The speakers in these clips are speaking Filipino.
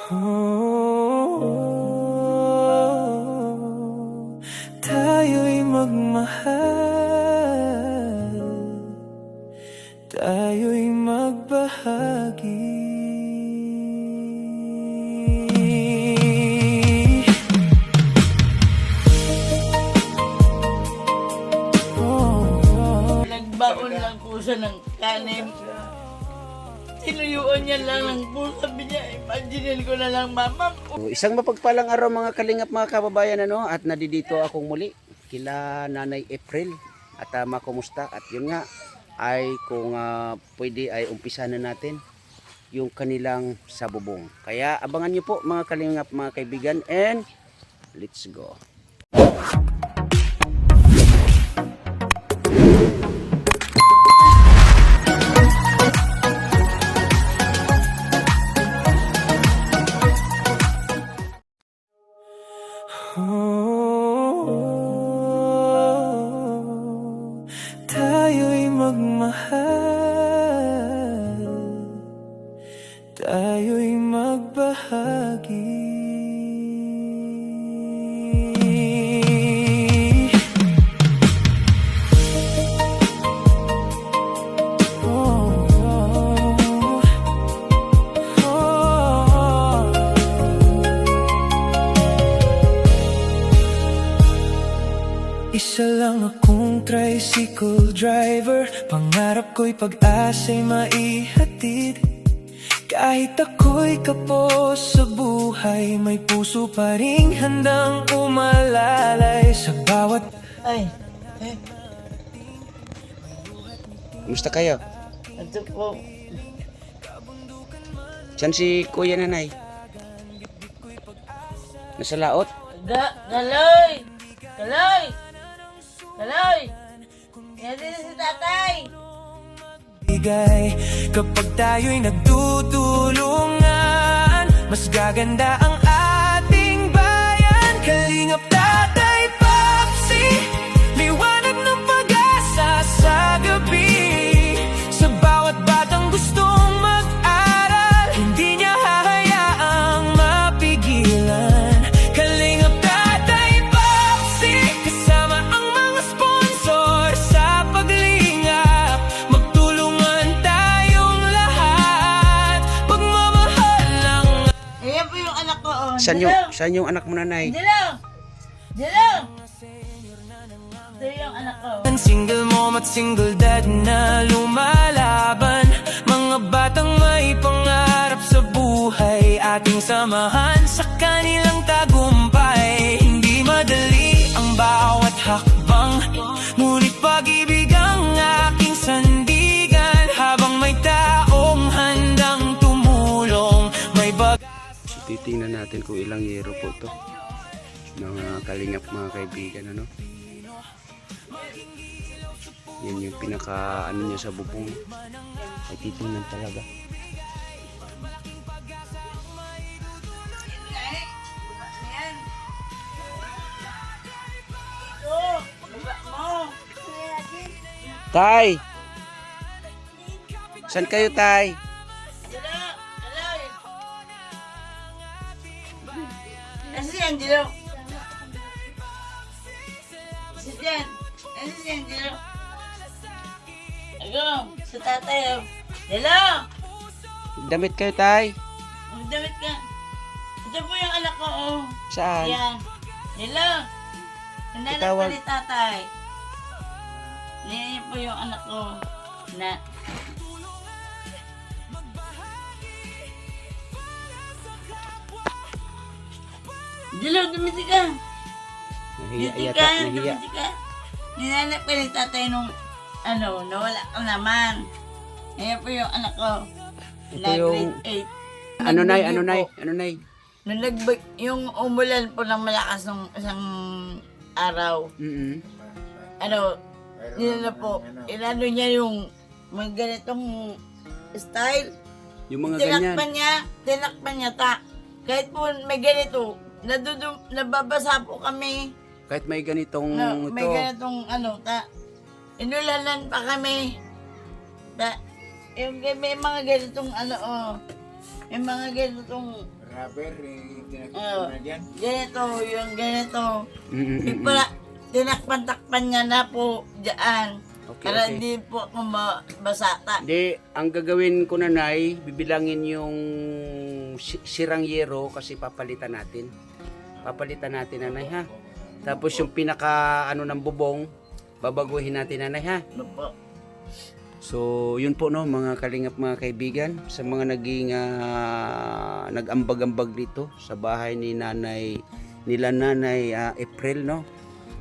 Oh, tayo'y magmahal, tayo'y magbahagi. Nagbaon lang po siya ng kanin. Tinuyuan niya lang ng po. Sabi niya, imagine ko na lang, mama. Isang mapagpalang araw mga kalingap, mga kababayan, at nadidito akong muli kila Nanay April at makumusta. At yun nga ay kung pwede ay umpisa na natin yung kanilang sabubong. Kaya abangan nyo po mga kalingap, mga kaibigan, and let's go. Oh, tayo'y magmahal, tayo'y magbahagi. Isa lang akong tricycle driver, pangarap ko'y pag-asa'y maihatid. Kahit ako'y kapos sa buhay, may puso pa ring handang umalalay sa bawat... Ay, Kumusta kayo? ito po. Saan si Kuya Nanay? Nasa laot? Galoy! Galoy! Galoy! Yan din si tatay! Bigay, kapag tayo'y nagtutulungan, mas gaganda ang ating bayan. Kalingap Tatay Papsi, liwanag ng pag-asa sa gabi. Sa bawat batang gustong mag-aral, hindi niya hahayaang mapigilan. Kalingap Tatay Papsi, kasama ang mga sponsor sa paglingap. Magtulungan tayong lahat, pagmamahal lang. Ayan po yung anak ko, oh. Saan yung anak mo, Nanay? Dilo! Dilo! Ito yung anak ko. Single mom at single dad na lumalaban, mga batang may pangarap sa buhay, ating samahan sa kanilang tagumpay. Hindi madali ang bawat hakbang, ngunit pag-ibig ang aking sandigan. Habang may taong handang tumulong, may So, titingnan natin kung ilang yero po to, mga kalingap, mga kaibigan, yan yung pinaka niya sa bubong. Ay titingnan talaga. Oh, baba mo. Tay! Saan kayo, Tay? Dilo! Galoy! Ano yan, Dilo? Ano yan? Ano yan, Dilo? Ako, sa tatay, oh. Dilo! Damit kayo, Tay? Magdamit ka. Ito po yung anak ko, oh. Saan? Yan. Dilo! Nananap ka Itawag. ni tatay. Yan po yung anak ko. Na. Dilo, dumiti ka. Nahiya Dumiti yata, ka, nahiya. dumiti ka. Ninanap ka ni tatay nung, nawala ka naman. Ayan po yung anak ko. Ito Na yung- grade 8. Ano, Nay? Nagbigyo Ano, Nay? po. Ano, Nay? Nung yung umulan po ng malakas ng isang araw, yun na po, inano niya yung mga ganitong style. Yung mga ganyan. Tinakpan niya, kahit po may ganito, nababasa po kami, Kahit may ganitong may ito. ganitong inulanan pa kami. Yung may mga ganitong may mga ganitong rubber, Oh, na dyan. ganito, yung ganito. Mm-mm-mm. Para tinakpan-takpan niya na po dyan. Okay, Para okay. hindi po ako mabasata. Hindi, ang gagawin ko nanay, bibilangin yung sirang yero kasi papalitan natin. Papalitan natin nanay ha. Tapos yung pinaka ano ng bubong, babaguhin natin nanay ha. Ano po? So, yun po no mga kalingap mga kaibigan sa mga naging nag-ambag-ambag dito sa bahay ni nanay April no.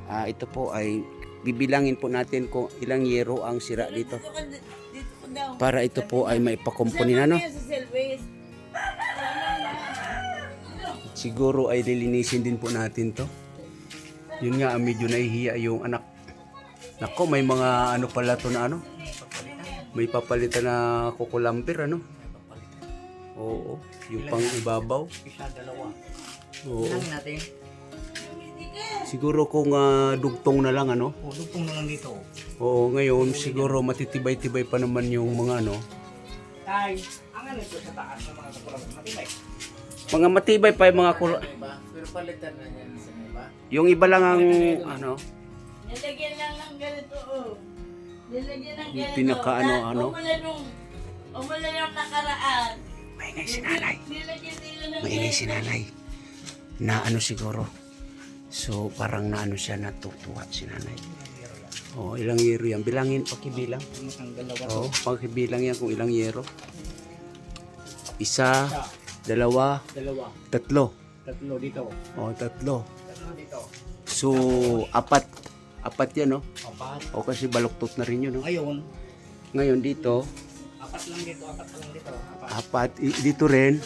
Ito po ay bibilangin po natin kung ilang yero ang sira dito Dito ko daw. para ito po ay maipakomponin ano. Sa Silvestre. Siguro ay lilinisin din po natin to. Yun nga, medyo nahihiya yung anak. Nako, may mga ano pala to na ano. May papalitan na kukulamber ano. Oo, yung pang ibabaw. Isa, dalawa. Oo. Lang natin. Siguro kung dugtong na lang ano. O, dugtong na lang dito. Oo, ngayon siguro matitibay-tibay pa naman yung mga ano. Tay, ang ano ito sa taas ng mga kapulang matibay. Mga matibay pa yung mga Pero palitan na yan sa iba. yung iba lang ang ano. Nilagyan lang ng ganito, oh. Nilagyan ng Yung ganito. pinaka-ano, Na- ano? Umula yung nakaraan. Maingay si nanay. Nilagyan nila ng Maingay si nanay. Na ano siguro. So parang na ano siya natutuwa si nanay. Oh, ilang yero yan. Bilangin, pakibilang. Ang dalawa. Oh, pakibilang yan kung ilang yero. Isa, dalawa, Dalawa. tatlo. Tatlo dito. Oh, tatlo. Tatlo dito. So, apat. Apat yan, no? Apat. O kasi baluktot na rin yun, no? Ngayon, Ngayon dito, apat lang dito. Apat lang dito. Apat. apat. Dito rin,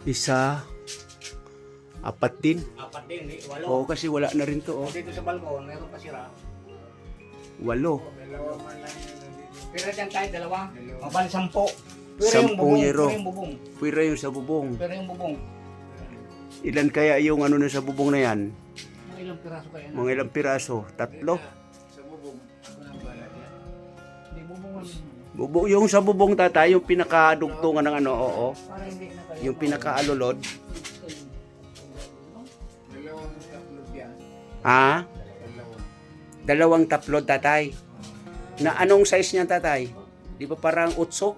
isa, apat din. Apat din. Walo. Oo, kasi wala na rin to, oh. Dito sa balkon, mayroon pa sira. Walo. Dalawa man lang yun. Pero dyan tayo, dalawa. O, bali, 10. Pero yung 10 bubong. yero. Pero yung bubong. Pwera yung sa bubong. Pero yung bubong. Ilan kaya yung ano na sa bubong na yan? Mga ilang piraso kaya na. Mga ilang piraso? Tatlo? Sa bubong. Ako nang bala yan. Hindi, bubong lang. Bubong, yung sa bubong tatay, yung pinakadugtungan ng ano, oo. Para hindi na kayo. Yung pinakaalulod. Dalawang tatlog yan. Ha? Dalawa. Dalawang taplod tatay. Na anong size niyan tatay? Di ba parang 8? Otso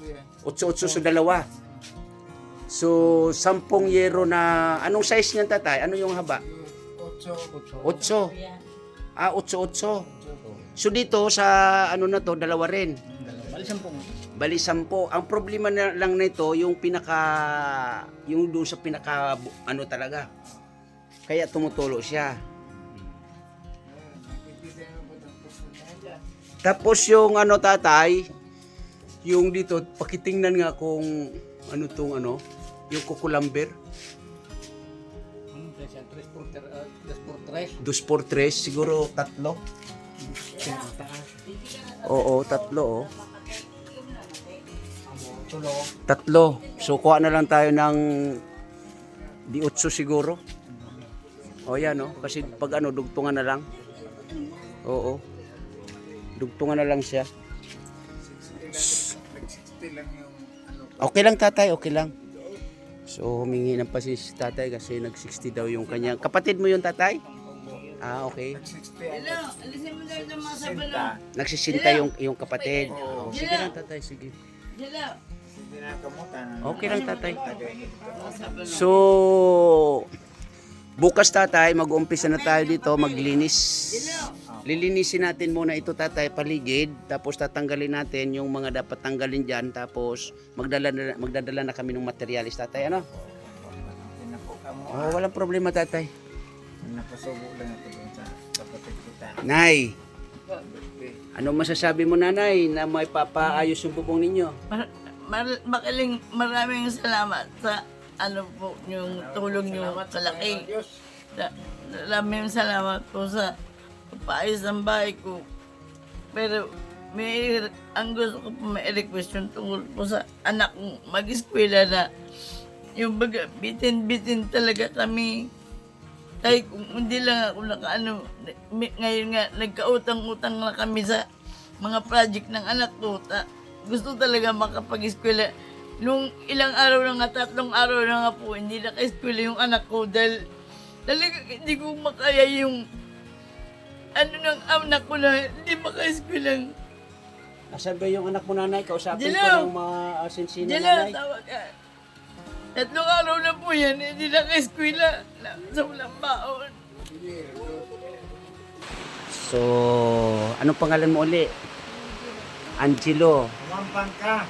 yan. 8 sa dalawa. So, 10 yero na... Anong size niyan tatay? Ano yung haba? Otso. 8. 8. So dito sa ano na to, dalawa rin. Bali 10. Bali 10. Ang problema na lang nito yung yung doon sa pinaka ano talaga. Kaya tumutulo siya. Tapos yung ano tatay, yung dito pakitingnan nga kung ano tong ano, yung kukulamber. Ano presya? 3 por 2 por 3 3. siguro 3. Oo, 3 oh. Tulo. 3. So kuha na lang tayo ng di 8 siguro. O yan no, kasi pag ano dugtungan na lang. Oo. Dugtungan na lang siya. 60 lang yung ano. Okay lang tatay, okay lang. So humingi ng pasis tatay kasi nag-60 daw yung kanya. Kapatid mo yung tatay? Ah, okay. 60 Hello, alisin mo daw yung mga sabalo. Nagsisinta yung kapatid. Oh, sige lang tatay, sige. Hello. Hindi na kamutan. Okay lang tatay. Mga sabalo. So bukas tatay, mag-umpisa na tayo dito, maglinis. Lilinisin natin muna ito tatay, paligid, tapos tatanggalin natin yung mga dapat tanggalin dyan, tapos magdadala na kami ng materialis tatay, ano? Pinako ka mo. Oh, walang problema tatay. Napasubo lang ito dun sa kapatid kita. Nay, ano masasabi mo nanay na may papaayos yung bubong ninyo? Makiling maraming salamat sa ano po yung tulong nyo sa laki. Maraming salamat po sa paayos ng bahay ko. Pero ang gusto ko po may request yung tungkol po sa anak kong mag-eskwela na yung baga bitin-bitin talaga kami. Ay, kung hindi lang ako nakaano, ngayon nga, nagkautang-utang na kami sa mga project ng anak ko. Gusto talaga makapag-eskwela. nung ilang araw na nga, 3 araw na nga po, hindi naka-school yung anak ko dahil talaga hindi ko makaya yung ano ng anak ko na hindi maka-school lang. Asan ba yung anak mo, nanay? Kausapin ko Dilaw. ng mga sinsina, Diyan lang, nanay. tawag ka. 3 araw na po yan, hindi naka-school sa walang baon. So, anong pangalan mo uli? Angelo. Mampang ka.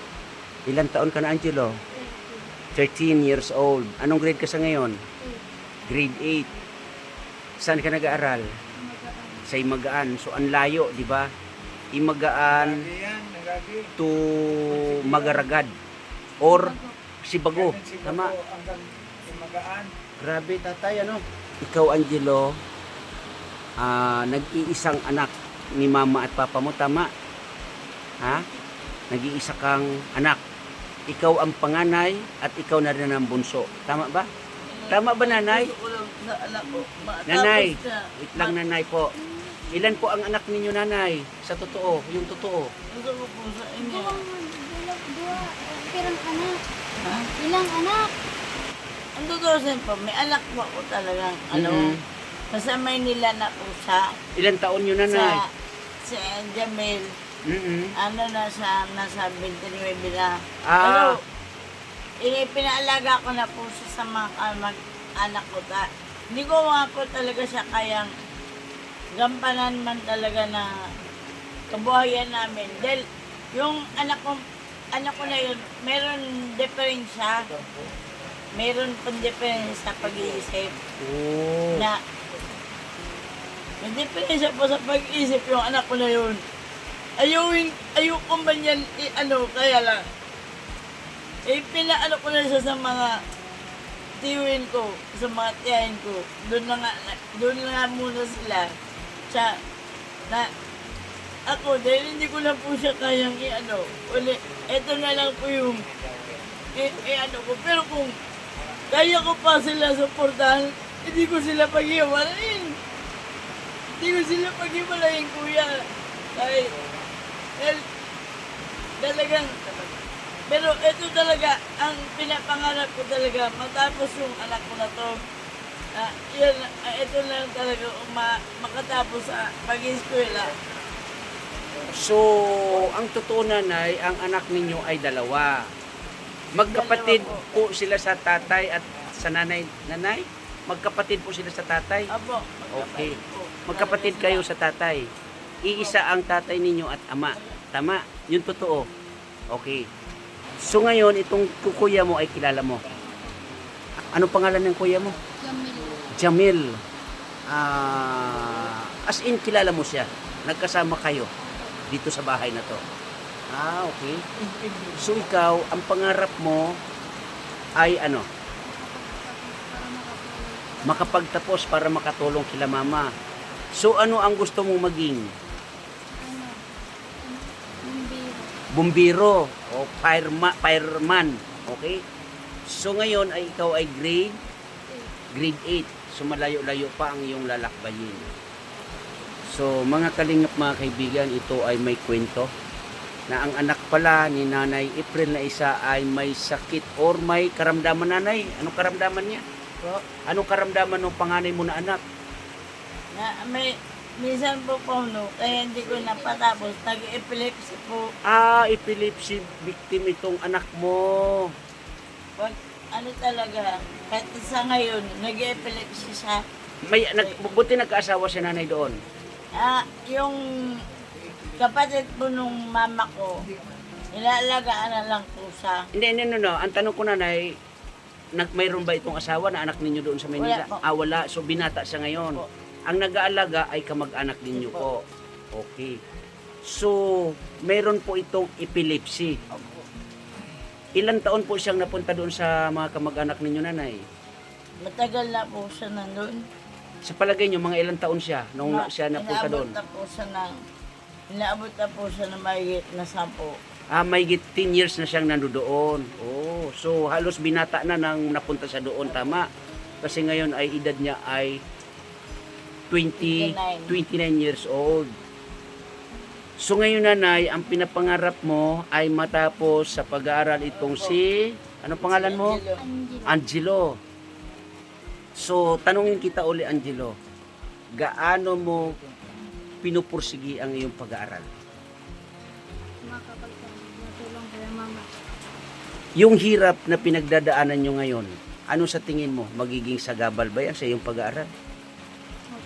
Ilang taon ka na, Angelo? 13 years old. Anong grade ka sa ngayon? Grade 8. Saan ka nag-aaral? Sa Imagaan. So, ang layo, di ba? Imagaan Yan, nagagi. to Magaragad. Or Sibago. Tama. Hanggang Magaan. Grabe, tatay, ano? Ikaw, Angelo, nag-iisang anak ni mama at papa mo, tama? Ha? Nag-iisa kang anak. Ikaw ang panganay at ikaw na rin ang bunso. Tama ba? Tama ba, nanay? Gusto ko lang sa anak ko. Matapos Nanay, siya. wait lang, nanay po. Ilan po ang anak ninyo, nanay? Sa totoo, yung totoo. Gusto ko po sa inyo. Dua. Pirang anak. Ha? Ilang anak? Ang totoo po, may anak po ako talagang, Mhm. nasa Maynila na po siya. Ilan taon nyo, nanay? Sa Jamil, Mhm. nasa 29 na. Ah. Pero, pinaalaga ko na po siya sa mga anak ko. Hindi ko nga po talaga siya kayang gampanan man talaga na kabuhayan namin. Dahil yung anak ko na yun, meron diferensya. Meron pang diferensya sa pag-iisip. Oh. Na may diferensya po sa pag-iisip yung anak ko na yun. Ayoko man yan, kaya lang. Pinaano ko na siya sa mga tiwin ko, sa mga tiyahin ko. Doon na nga muna sila. Ako, dahil hindi ko na po siya kayang ito na lang po yung ko. Pero kung kaya ko pa sila suportahan, hindi ko sila pag-iwalayin. Hindi ko sila pag-iwalayin, kuya. Dahil talagang, pero ito talaga, ang pinapangarap ko talaga, matapos yung anak ko na to, ito lang talaga, makatapos sa pag-eskwela. So, ang totoo, nanay, ang anak ninyo ay dalawa. Magkapatid Dalawa po sila sa tatay at sa nanay. Nanay? Magkapatid po sila sa tatay? Apo, Okay. po. Magkapatid kayo sa tatay. Iisa ang tatay ninyo at ama. Tama? Yun totoo. Okay. So ngayon, itong kuya mo ay kilala mo. Ano pangalan ng kuya mo? Jamil. Jamil. As in, kilala mo siya. Nagkasama kayo dito sa bahay na to. Okay. So ikaw, ang pangarap mo ay ano? Makapagtapos para makatulong kila mama. So ano ang gusto mong maging? Ano? Bumbiro. Bumbiro o fireman. Okay? So ngayon ay ikaw ay grade 8. So malayo-layo pa ang iyong lalakbayin. So mga kalingap, mga kaibigan, ito ay may kwento na ang anak pala ni Nanay April na isa ay may sakit or may karamdaman, nanay. Anong karamdaman niya? Po. Anong karamdaman ng panganay mo na anak? Minsan po kaya hindi ko napatapos, nag-epilepsy po. Epilepsy victim itong anak mo. Pag, talaga, kahit sa ngayon, nag-epilepsy siya. Buti nagkaasawa si nanay doon. Yung kapatid po nung mama ko, inaalagaan na lang po siya. Hindi, no. Ang tanong ko, nanay, mayroon ba itong asawa na anak ninyo doon sa Manila? Wala po. Wala. So binata siya ngayon. Po. Ang nag-aalaga ay kamag-anak ninyo po. Okay. So, meron po itong epilepsy. Opo. Ilang taon po siyang napunta doon sa mga kamag-anak ninyo, nanay? Matagal na po siya nandun. Sa palagay nyo, mga ilang taon siya nung siya napunta doon? Inaabot na po siya ng mahigit na 10. May 10 years na siyang nandoon. Oh, so halos binata na nang napunta siya doon, tama? Kasi ngayon ay edad niya ay 29 years old. So ngayon nanay, ang pinapangarap mo ay matapos sa pag-aaral itong si, ano pangalan mo? Angel. Angelo. So tanungin kita uli Angelo, gaano mo pinupursigi ang iyong pag-aaral? Matulong kay mama. Yung hirap na pinagdadaanan nyo ngayon, ano sa tingin mo? Magiging sagabal ba yan sa iyong pag-aaral? Opo.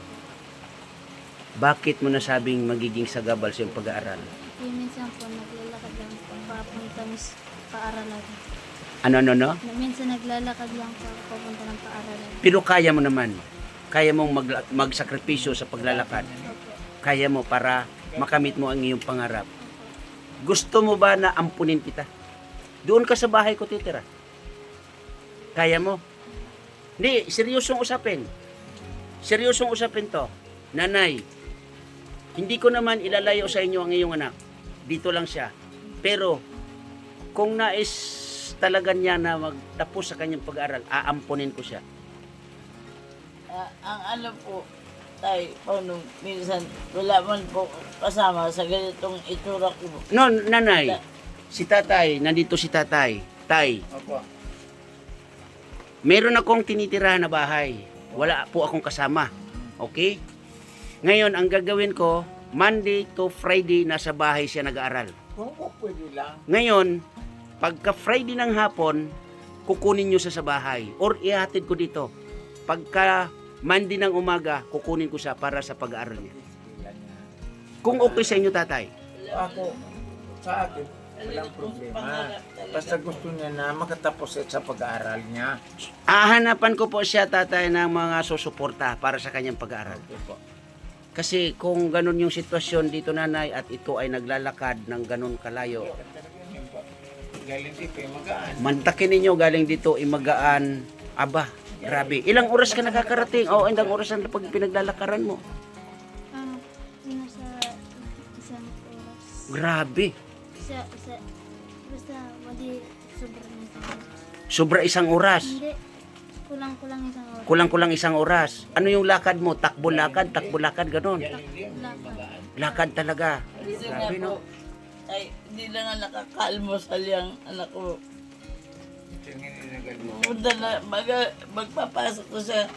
Bakit mo nasabing magiging sagabal sa iyong pag-aaral? Yung minsan po naglalakad lang po papunta sa paaralan. Ano? Minsan naglalakad lang po papunta ng paaralan. Pero kaya mo naman. Kaya mong magsakripisyo sa paglalakad. Opo. Kaya mo para makamit mo ang iyong pangarap. Gusto mo ba na ampunin kita? Doon ka sa bahay ko titira. Kaya mo? Hindi, seryosong usapin. Seryosong usapin to. Nanay, hindi ko naman ilalayo sa inyo ang iyong anak. Dito lang siya. Pero, kung nais talaga niya na magtapos sa kanyang pag-aaral, aampunin ko siya. Ang ano po, tay, paano, minsan, wala man po kasama sa ganitong itsura ko. No, nanay, si tatay, nandito si tatay. Tay, Opo. meron akong tinitirahan na bahay. Wala po akong kasama. Okay? Ngayon, ang gagawin ko, Monday to Friday, nasa bahay siya nag-aaral. Kung pwede lang. Ngayon, pagka Friday ng hapon, kukunin nyo sa bahay. Or ihatid ko dito. Pagka Monday ng umaga, kukunin ko siya para sa pag-aaral niya. Kung okay sa inyo, tatay. Ako, sa akin, walang problema. Basta gusto niya na makatapos sa pag-aaral niya. Hahanapan ko po siya, tatay, ng mga susuporta para sa kanyang pag-aaral. Okay po. Kasi kung ganun yung sitwasyon dito, nanay, at ito ay naglalakad ng ganun kalayo, Galing dito yung magaan. mantakin ninyo galing dito, imagaan, aba, grabe. Ilang oras ka nakakarating? O, ilang oras ang pag pinaglalakaran mo? Nasa isang oras. Grabe. Basta wadi sobrang isang oras. Sobra isang oras. Hindi, kulang-kulang isang oras. Kulang-kulang isang oras. Ano yung lakad mo? Takbo lakad, ganun. Lakad. Lakad talaga. Kasi Grabe, nga no? po, ay, hindi na nga nakakalmosal yung anak ko. Pumunta na, magpapasok ko siya.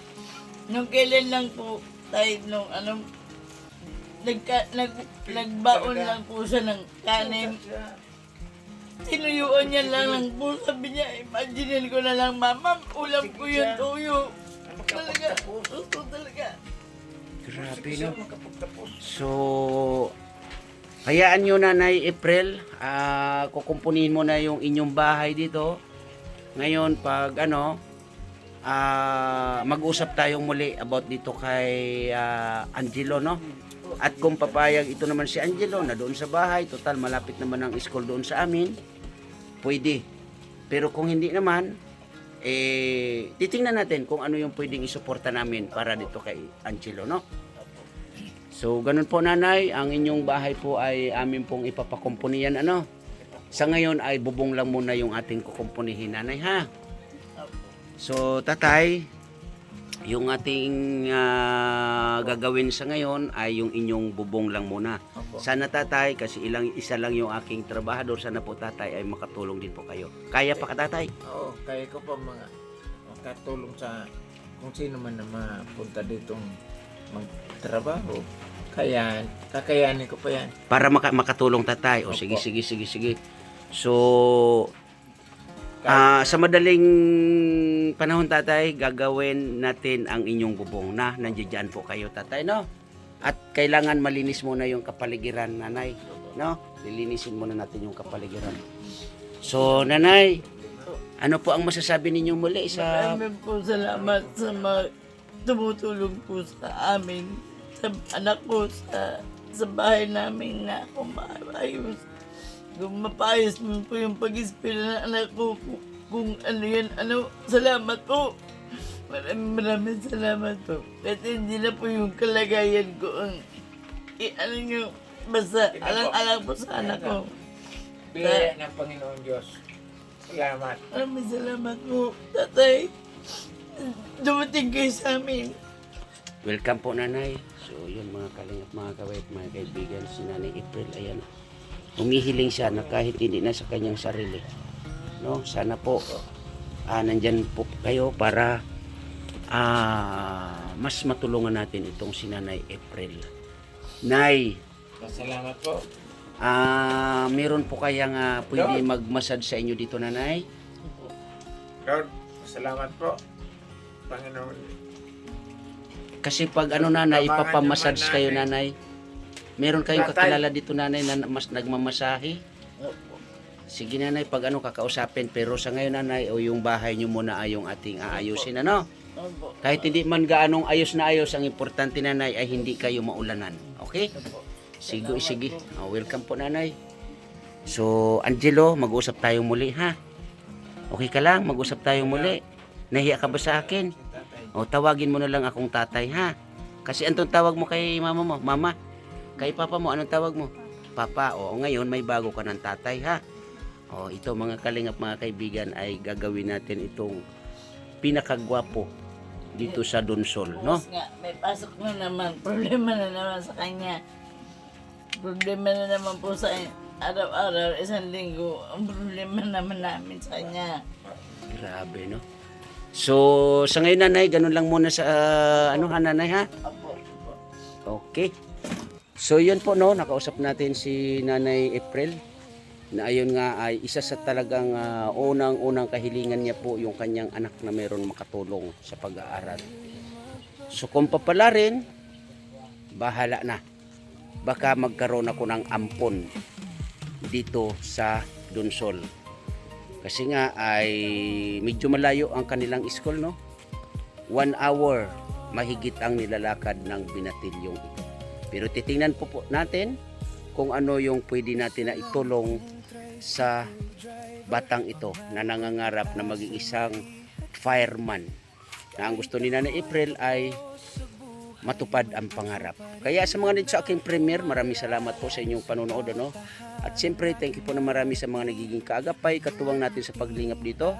Nung kailan lang po, tayo, nung anong, nagbaon lang po siya ng kanin. Tinuyuan niya lang po. Sabi niya, imagine ko na lang, mama, ulam ko yung tuyo. Talaga, gusto talaga. Grabe, no? So, hayaan nyo, Nanay April, kukumpunihin mo na yung inyong bahay dito. Ngayon, pag mag-usap tayong muli about dito kay Angelo, no? At kung papayag ito naman si Angelo na doon sa bahay, total malapit naman ang school doon sa amin, pwede. Pero kung hindi naman, titingnan natin kung ano yung pwedeng isuporta namin para dito kay Angelo, no? So, ganun po, nanay, ang inyong bahay po ay amin pong ipapakumpunihan, Sa ngayon ay bubong lang muna yung ating kukumpunihin, nanay, ha? So, tatay, yung ating gagawin sa ngayon ay yung inyong bubong lang muna. Opo. Sana, tatay, kasi isa lang yung aking trabahador, sana po, tatay, ay makatulong din po kayo. Kaya pa ka, tatay? Oo, kaya ko pa makatulong sa kung sino man na mapunta ditong magtrabaho. Kaya, kakayanin ko pa yan. Para makatulong, tatay. O, Opo. sige. So, sa madaling panahon, tatay, gagawin natin ang inyong bubong na nandiyan po kayo, tatay, no? At kailangan malinis muna yung kapaligiran, nanay, no? Lilinisin muna natin yung kapaligiran. So, nanay, ano po ang masasabi ninyo muli sa... Maraming po salamat sa mga tumutulong po sa amin, sa anak ko, sa bahay namin na kung maayos. Kung mapayos mo po yung pag-ispira ng anak ko, kung ano yan, salamat po. Maraming salamat po. Kasi hindi na po yung kalagayan ko ang, nyo, basta alang-alang po sa anak ko. Biyaya ng Panginoon Diyos. Salamat. Maraming salamat po, tatay. Dumating kayo sa amin. Welcome po, nanay. So yun mga kalingap, mga kawit, mga kaibigan, si Nanay April, ayan, humihiling siya na kahit hindi na sa kanyang sarili, no, sana po nandyan po kayo para mas matulungan natin itong si Nanay April. Nay, Salamat po. meron po kayang pwede mag-massage sa inyo dito, Nanay? Lord, salamat po. Panginoon. Kasi pag Nanay, Tabangan ipapamassage naman kayo, natin. Nanay. Meron kayong Tatay. kakilala dito, Nanay, na mas nagmamasahe? Opo. Sige, Nanay, pag kakausapin. Pero sa ngayon, Nanay, o yung bahay nyo muna ay yung ating aayusin, ano? Opo. Kahit hindi man gaanong ayos na ayos, ang importante, Nanay, ay hindi kayo maulanan. Okay? Sige, sige. Welcome po, Nanay. So, Angelo, mag-usap tayo muli, ha? Okay ka lang? Mag-usap tayo muli. Nahiya ka ba sa akin? O, tawagin mo na lang akong tatay, ha? Kasi anong tawag mo kay mama mo? Mama? Kay papa mo, anong tawag mo? Papa. O, ngayon may bago ka ng tatay, ha? O, ito mga kalingap, mga kaibigan, ay gagawin natin itong pinakagwapo dito sa Donsol, no? Tapos nga, may pasok na naman. Problema na naman sa kanya. Problema na naman po sa araw-araw, isang linggo. Ang problema naman namin sa kanya. Grabe, no? So, sa ngayon, Nanay, ganun lang muna sa, Nanay, ha? Opo. Okay. So, yun po, no? Nakausap natin si Nanay April na ayun nga ay isa sa talagang unang-unang kahilingan niya po yung kanyang anak na mayroon makatulong sa pag-aaral. So, kung papalarin, bahala na. Baka magkaroon ako ng ampon dito sa Donsol. Kasi nga ay medyo malayo ang kanilang school, no? 1 hour mahigit ang nilalakad ng binatilyong ito. Pero titingnan po natin kung ano yung pwede natin na itulong sa batang ito na nangangarap na maging isang fireman. Na ang gusto ni Nanay April ay matupad ang pangarap. Kaya sa mga sa aking premiere, maraming salamat po sa inyong panonood, ano? At siyempre, thank you po na marami sa mga nagiging kaagapay, katuwang natin sa paglingap dito.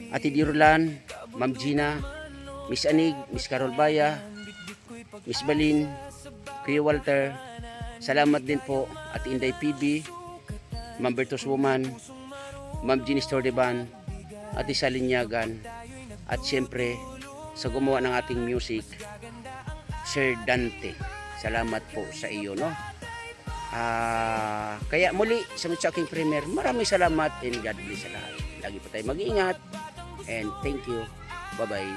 Ate Dirolan, Ma'am Gina, Miss Anig, Miss Carol Baya, Miss Balin, Kuya Walter, salamat din po at Inday PB, Ma'am Bertos Woman, Ma'am Jeannie Stordeban, Ate Salinyagan, at siyempre sa gumawa ng ating music, Sir Dante. Salamat po sa iyo, no? Kaya muli sa aking premiere, maraming salamat and God bless sa lahat. Lagi po tayo mag-iingat and thank you. Bye-bye.